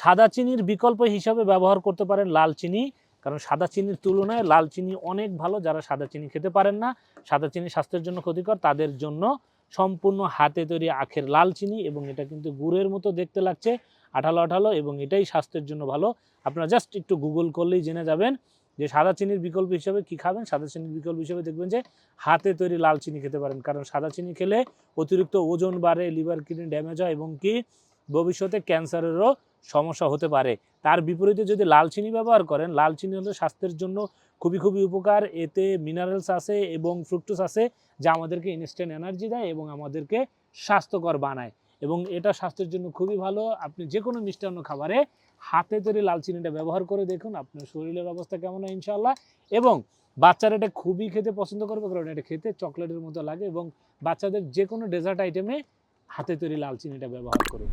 সাদা চিনির বিকল্প হিসাবে ব্যবহার করতে পারেন লাল চিনি, কারণ সাদা চিনির তুলনায় লাল চিনি অনেক ভালো। যারা সাদা চিনি খেতে পারেন না, সাদা চিনি স্বাস্থ্যের জন্য ক্ষতিকর, তাদের জন্য সম্পূর্ণ হাতে তৈরি আখের লাল চিনি, এবং এটা কিন্তু গুড়ের মতো দেখতে লাগছে, আঠালো আঠালো, এবং এটাই স্বাস্থ্যের জন্য ভালো। আপনারা জাস্ট একটু গুগল করলেই জেনে যাবেন যে সাদা চিনির বিকল্প হিসেবে কি খাবেন। সাদা চিনির বিকল্প হিসেবে দেখবেন যে হাতে তৈরি লাল চিনি খেতে পারেন, কারণ সাদা চিনি খেলে অতিরিক্ত ওজন বাড়ে, লিভার কিডনি ড্যামেজ হয়, এবং কি ভবিষ্যতে ক্যান্সারেরও সমস্যা হতে পারে। তার বিপরীতে যদি লাল চিনি ব্যবহার করেন, লাল চিনি হলো স্বাস্থ্যের জন্য খুবই খুবই উপকার। এতে মিনারেলস আছে এবং ফ্রুক্টোজ আছে, যা আমাদেরকে ইনস্ট্যান্ট এনার্জি দেয় এবং আমাদেরকে স্বাস্থ্যকর বানায়, এবং এটা স্বাস্থ্যের জন্য খুবই ভালো। আপনি যে কোনো মিষ্টান্ন খাবারে হাতে তৈরি লাল চিনিটা ব্যবহার করে দেখুন, আপনার শরীরের অবস্থা কেমন হয় ইনশাআল্লাহ। এবং বাচ্চারা এটা খুবই খেতে পছন্দ করবে, কারণ এটা খেতে চকলেটের মতো লাগে, এবং বাচ্চাদের যে কোনো ডেজার্ট আইটেমে হাতে তৈরি লাল চিনিটা ব্যবহার করুন।